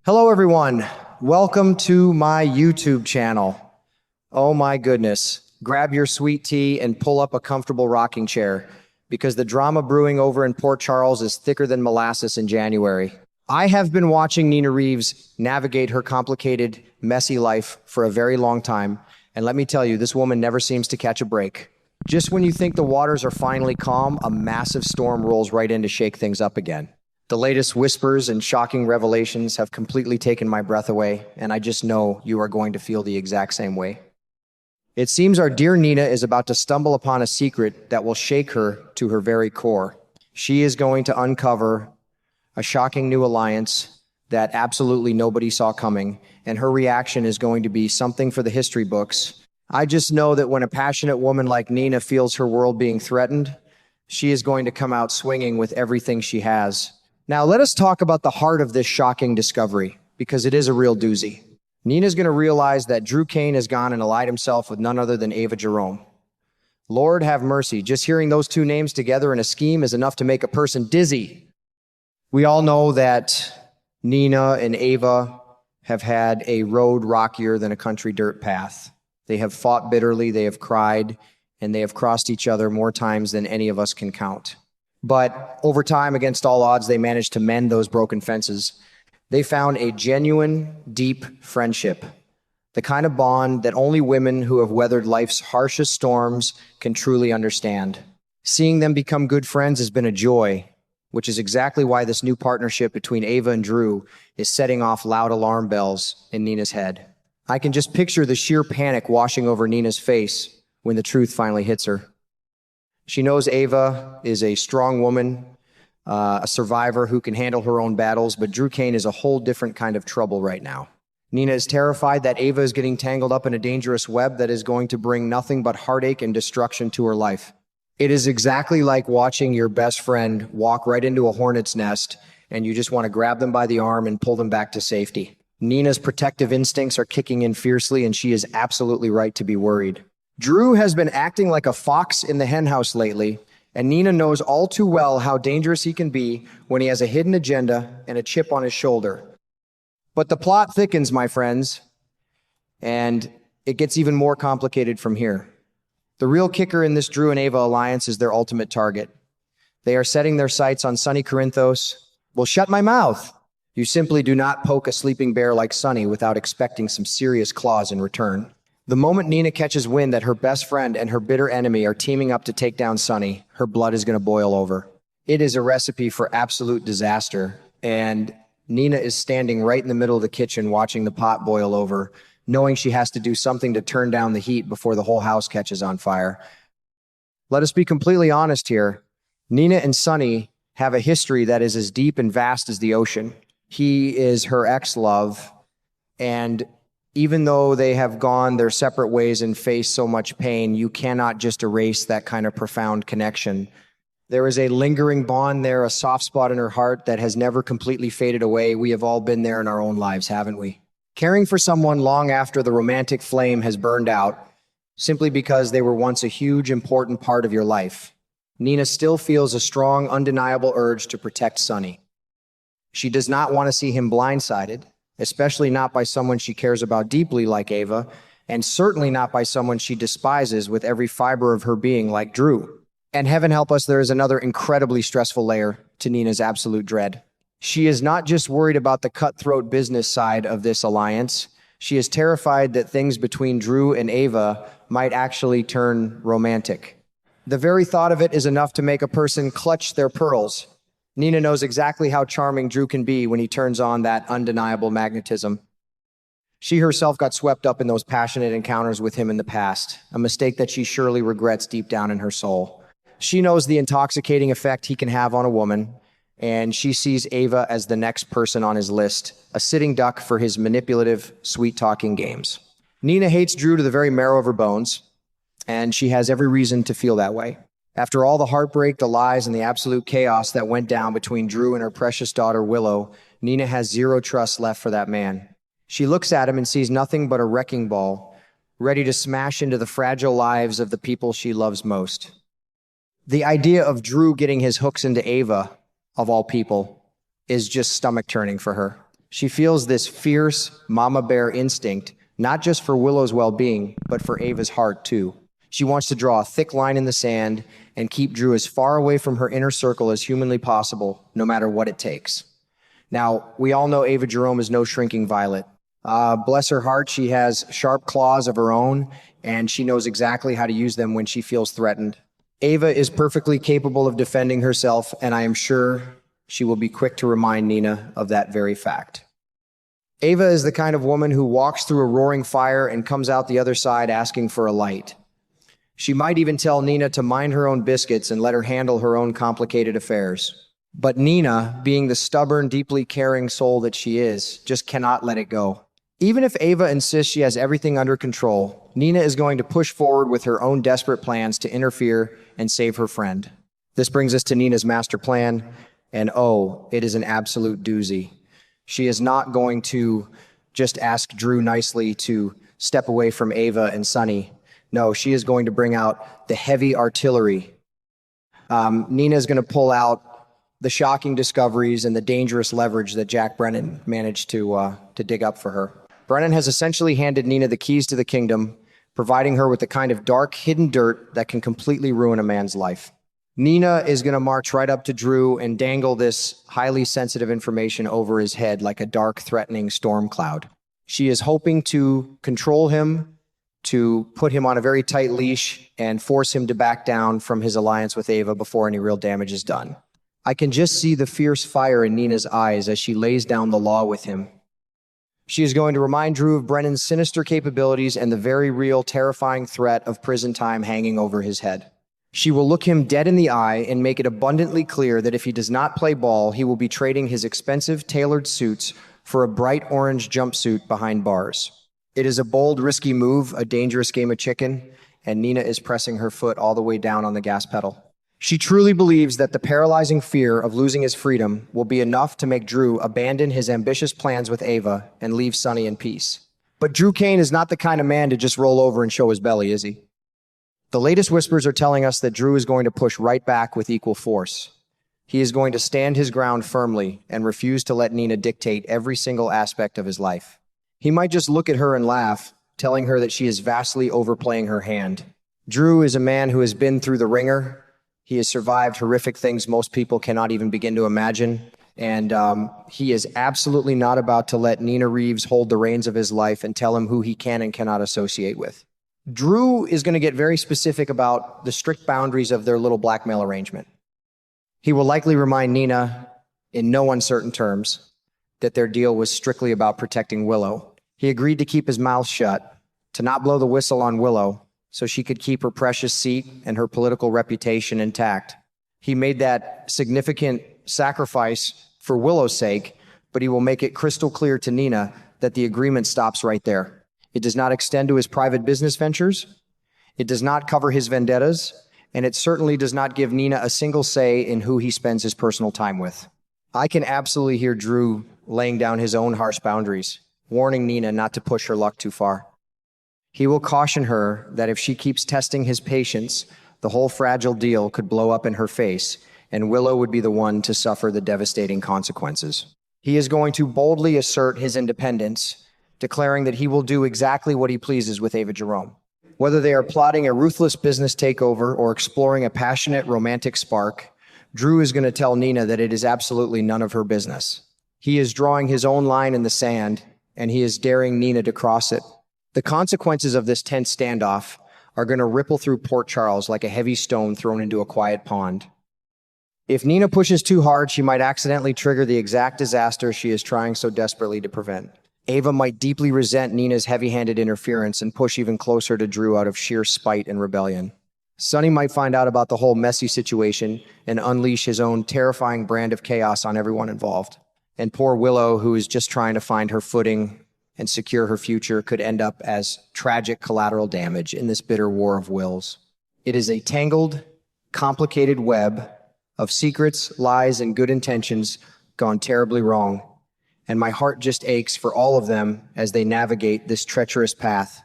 Hello, everyone. Welcome to my YouTube channel. Oh my goodness. Grab your sweet tea and pull up a comfortable rocking chair because the drama brewing over in Port Charles is thicker than molasses in January. I have been watching Nina Reeves navigate her complicated, messy life for a very long time, and let me tell you, this woman never seems to catch a break. Just when you think the waters are finally calm, a massive storm rolls right in to shake things up again. The latest whispers and shocking revelations have completely taken my breath away, and I just know you are going to feel the exact same way. It seems our dear Nina is about to stumble upon a secret that will shake her to her very core. She is going to uncover a shocking new alliance that absolutely nobody saw coming, and her reaction is going to be something for the history books. I just know that when a passionate woman like Nina feels her world being threatened, she is going to come out swinging with everything she has. Now, let us talk about the heart of this shocking discovery, because it is a real doozy. Nina's going to realize that Drew Kane has gone and allied himself with none other than Ava Jerome. Lord have mercy, just hearing those two names together in a scheme is enough to make a person dizzy. We all know that Nina and Ava have had a road rockier than a country dirt path. They have fought bitterly, they have cried, and they have crossed each other more times than any of us can count. But over time, against all odds, they managed to mend those broken fences. They found a genuine, deep friendship, the kind of bond that only women who have weathered life's harshest storms can truly understand. Seeing them become good friends has been a joy, which is exactly why this new partnership between Ava and Drew is setting off loud alarm bells in Nina's head. I can just picture the sheer panic washing over Nina's face when the truth finally hits her. She knows Ava is a strong woman, a survivor who can handle her own battles, but Drew Kane is a whole different kind of trouble right now. Nina is terrified that Ava is getting tangled up in a dangerous web that is going to bring nothing but heartache and destruction to her life. It is exactly like watching your best friend walk right into a hornet's nest and you just want to grab them by the arm and pull them back to safety. Nina's protective instincts are kicking in fiercely, and she is absolutely right to be worried. Drew has been acting like a fox in the henhouse lately, and Nina knows all too well how dangerous he can be when he has a hidden agenda and a chip on his shoulder. But the plot thickens, my friends, and it gets even more complicated from here. The real kicker in this Drew and Ava alliance is their ultimate target. They are setting their sights on Sonny Corinthos. Well, shut my mouth. You simply do not poke a sleeping bear like Sonny without expecting some serious claws in return. The moment Nina catches wind that her best friend and her bitter enemy are teaming up to take down Sonny, her blood is going to boil over. It is a recipe for absolute disaster, and Nina is standing right in the middle of the kitchen watching the pot boil over, knowing she has to do something to turn down the heat before the whole house catches on fire. Let us be completely honest here. Nina and Sonny have a history that is as deep and vast as the ocean. He is her ex-love, and even though they have gone their separate ways and faced so much pain, you cannot just erase that kind of profound connection. There is a lingering bond there, a soft spot in her heart that has never completely faded away. We have all been there in our own lives, haven't we? Caring for someone long after the romantic flame has burned out, simply because they were once a huge, important part of your life. Nina still feels a strong, undeniable urge to protect Sonny. She does not want to see him blindsided, especially not by someone she cares about deeply like Ava, and certainly not by someone she despises with every fiber of her being like Drew. And heaven help us, there is another incredibly stressful layer to Nina's absolute dread. She is not just worried about the cutthroat business side of this alliance. She is terrified that things between Drew and Ava might actually turn romantic. The very thought of it is enough to make a person clutch their pearls. Nina knows exactly how charming Drew can be when he turns on that undeniable magnetism. She herself got swept up in those passionate encounters with him in the past, a mistake that she surely regrets deep down in her soul. She knows the intoxicating effect he can have on a woman, and she sees Ava as the next person on his list, a sitting duck for his manipulative, sweet-talking games. Nina hates Drew to the very marrow of her bones, and she has every reason to feel that way. After all the heartbreak, the lies, and the absolute chaos that went down between Drew and her precious daughter, Willow, Nina has zero trust left for that man. She looks at him and sees nothing but a wrecking ball, ready to smash into the fragile lives of the people she loves most. The idea of Drew getting his hooks into Ava, of all people, is just stomach-turning for her. She feels this fierce mama bear instinct, not just for Willow's well-being, but for Ava's heart too. She wants to draw a thick line in the sand and keep Drew as far away from her inner circle as humanly possible, no matter what it takes. Now, we all know Ava Jerome is no shrinking violet. Bless her heart, she has sharp claws of her own, and she knows exactly how to use them when she feels threatened. Ava is perfectly capable of defending herself, and I am sure she will be quick to remind Nina of that very fact. Ava is the kind of woman who walks through a roaring fire and comes out the other side asking for a light. She might even tell Nina to mind her own biscuits and let her handle her own complicated affairs. But Nina, being the stubborn, deeply caring soul that she is, just cannot let it go. Even if Ava insists she has everything under control, Nina is going to push forward with her own desperate plans to interfere and save her friend. This brings us to Nina's master plan, and oh, it is an absolute doozy. She is not going to just ask Drew nicely to step away from Ava and Sunny. No, she is going to bring out the heavy artillery. Nina is going to pull out the shocking discoveries and the dangerous leverage that Jack Brennan managed to dig up for her. Brennan has essentially handed Nina the keys to the kingdom, providing her with the kind of dark, hidden dirt that can completely ruin a man's life. Nina is going to march right up to Drew and dangle this highly sensitive information over his head like a dark, threatening storm cloud. She is hoping to control him, to put him on a very tight leash and force him to back down from his alliance with Ava before any real damage is done. I can just see the fierce fire in Nina's eyes as she lays down the law with him. She is going to remind Drew of Brennan's sinister capabilities and the very real, terrifying threat of prison time hanging over his head. She will look him dead in the eye and make it abundantly clear that if he does not play ball, he will be trading his expensive, tailored suits for a bright orange jumpsuit behind bars. It is a bold, risky move, a dangerous game of chicken, and Nina is pressing her foot all the way down on the gas pedal. She truly believes that the paralyzing fear of losing his freedom will be enough to make Drew abandon his ambitious plans with Ava and leave Sunny in peace. But Drew Kane is not the kind of man to just roll over and show his belly, is he? The latest whispers are telling us that Drew is going to push right back with equal force. He is going to stand his ground firmly and refuse to let Nina dictate every single aspect of his life. He might just look at her and laugh, telling her that she is vastly overplaying her hand. Drew is a man who has been through the ringer. He has survived horrific things most people cannot even begin to imagine. And he is absolutely not about to let Nina Reeves hold the reins of his life and tell him who he can and cannot associate with. Drew is going to get very specific about the strict boundaries of their little blackmail arrangement. He will likely remind Nina, in no uncertain terms, that their deal was strictly about protecting Willow. He agreed to keep his mouth shut, to not blow the whistle on Willow, so she could keep her precious seat and her political reputation intact. He made that significant sacrifice for Willow's sake, but he will make it crystal clear to Nina that the agreement stops right there. It does not extend to his private business ventures. It does not cover his vendettas, and it certainly does not give Nina a single say in who he spends his personal time with. I can absolutely hear Drew laying down his own harsh boundaries, warning Nina not to push her luck too far. He will caution her that if she keeps testing his patience, the whole fragile deal could blow up in her face, and Willow would be the one to suffer the devastating consequences. He is going to boldly assert his independence, declaring that he will do exactly what he pleases with Ava Jerome. Whether they are plotting a ruthless business takeover or exploring a passionate romantic spark, Drew is going to tell Nina that it is absolutely none of her business. He is drawing his own line in the sand, and he is daring Nina to cross it. The consequences of this tense standoff are going to ripple through Port Charles like a heavy stone thrown into a quiet pond. If Nina pushes too hard, she might accidentally trigger the exact disaster she is trying so desperately to prevent. Ava might deeply resent Nina's heavy-handed interference and push even closer to Drew out of sheer spite and rebellion. Sunny might find out about the whole messy situation and unleash his own terrifying brand of chaos on everyone involved. And poor Willow, who is just trying to find her footing and secure her future, could end up as tragic collateral damage in this bitter war of wills. It is a tangled, complicated web of secrets, lies, and good intentions gone terribly wrong, and my heart just aches for all of them as they navigate this treacherous path